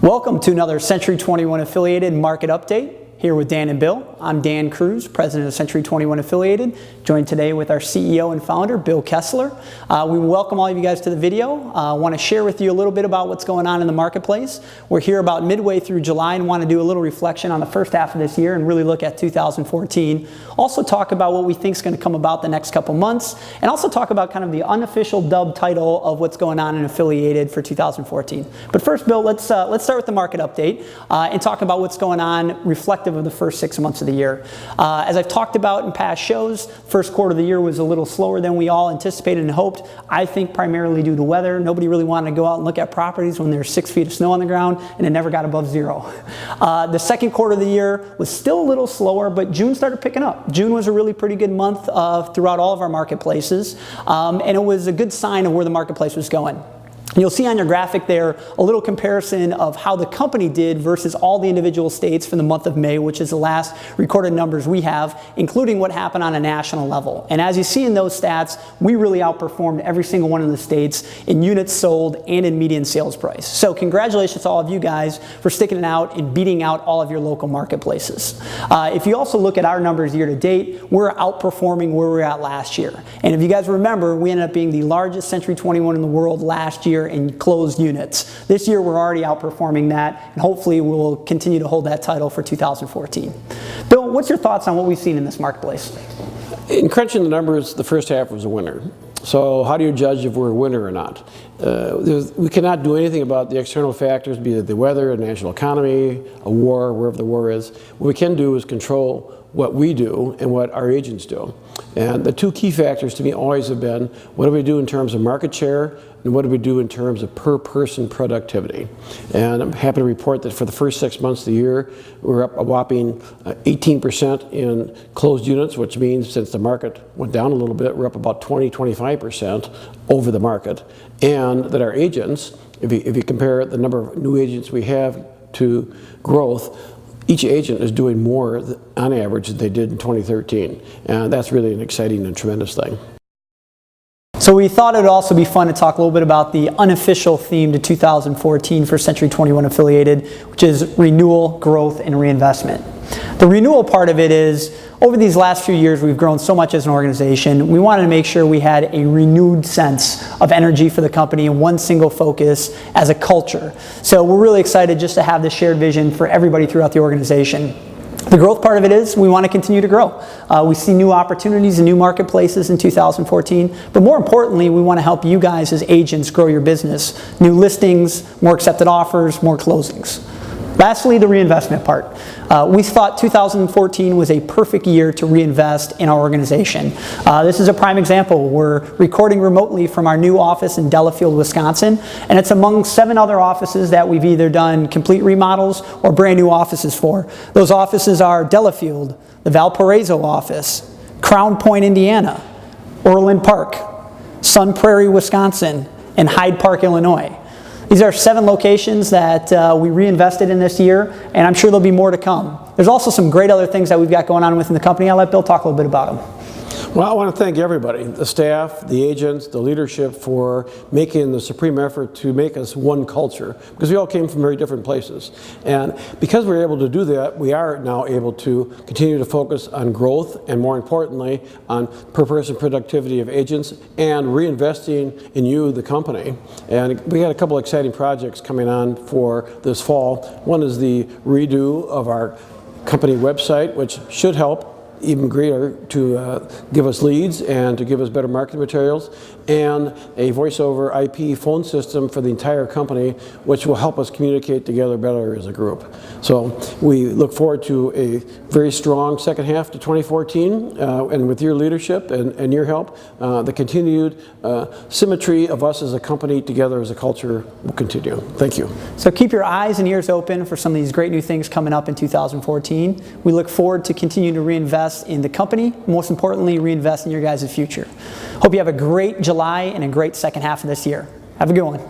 Welcome to another Century 21 Affiliated Market Update. Here with Dan and Bill. I'm Dan Cruz, President of Century 21 Affiliated, joined today with our CEO and founder, Bill Kessler. We welcome all of you guys to the video. I want to share with you a little bit about what's going on in the marketplace. We're here about midway through July and want to do a little reflection on the first half of this year and really look at 2014. Also talk about what we think is going to come about the next couple months, and also talk about kind of the unofficial dub title of what's going on in Affiliated for 2014. But first, Bill, let's start with the market update and talk about what's going on reflective of the first 6 months of the year. As I've talked about in past shows, first quarter of the year was a little slower than we all anticipated and hoped. I think primarily due to weather. Nobody really wanted to go out and look at properties when there's 6 feet of snow on the ground and it never got above zero. The second quarter of the year was still a little slower, but June started picking up. June was a really pretty good month throughout all of our marketplaces, and it was a good sign of where the marketplace was going. You'll see on your graphic there a little comparison of how the company did versus all the individual states for the month of May, which is the last recorded numbers we have, including what happened on a national level. And as you see in those stats, we really outperformed every single one of the states in units sold and in median sales price. So congratulations to all of you guys for sticking it out and beating out all of your local marketplaces. If you also look at our numbers year to date, we're outperforming where we were at last year. And if you guys remember, we ended up being the largest Century 21 in the world last year in closed units. This year we're already outperforming that, and hopefully we'll continue to hold that title for 2014. Bill, what's your thoughts on what we've seen in this marketplace? In crunching the numbers, the first half was a winner. So how do you judge if we're a winner or not? We cannot do anything about the external factors, be it the weather, the national economy, a war, wherever the war is. What we can do is control what we do and what our agents do. And the two key factors to me always have been, what do we do in terms of market share, and what do we do in terms of per person productivity? And I'm happy to report that for the first 6 months of the year, we're up a whopping 18% in closed units, which means since the market went down a little bit, we're up about 20–25% over the market. And that our agents, if you compare the number of new agents we have to growth, each agent is doing more on average than they did in 2013. And that's really an exciting and tremendous thing. So we thought it would also be fun to talk a little bit about the unofficial theme to 2014 for Century 21 Affiliated, which is renewal, growth, and reinvestment. The renewal part of it is, over these last few years, we've grown so much as an organization. We wanted to make sure we had a renewed sense of energy for the company and one single focus as a culture. So we're really excited just to have this shared vision for everybody throughout the organization. The growth part of it is we want to continue to grow. We see new opportunities and new marketplaces in 2014, but more importantly, we want to help you guys as agents grow your business. New listings, more accepted offers, more closings. Lastly, the reinvestment part. We thought 2014 was a perfect year to reinvest in our organization. This is a prime example. We're recording remotely from our new office in Delafield, Wisconsin, and it's among 7 other offices that we've either done complete remodels or brand new offices for. Those offices are Delafield, the Valparaiso office, Crown Point, Indiana, Orland Park, Sun Prairie, Wisconsin, and Hyde Park, Illinois. These are 7 locations that we reinvested in this year, and I'm sure there'll be more to come. There's also some great other things that we've got going on within the company. I'll let Bill talk a little bit about them. Well, I want to thank everybody, the staff, the agents, the leadership, for making the supreme effort to make us one culture, because we all came from very different places. And because we're able to do that, we are now able to continue to focus on growth and, more importantly, on per person productivity of agents and reinvesting in you, the company. And we got a couple exciting projects coming on for this fall. One is the redo of our company website, which should help even greater to give us leads and to give us better marketing materials, and a voice over IP phone system for the entire company, which will help us communicate together better as a group. So we look forward to a very strong second half to 2014, and with your leadership and your help, the continued symmetry of us as a company together as a culture will continue. Thank you. So keep your eyes and ears open for some of these great new things coming up in 2014. We look forward to continuing to reinvest in the company, most importantly, reinvest in your guys' future. Hope you have a great July and a great second half of this year. Have a good one.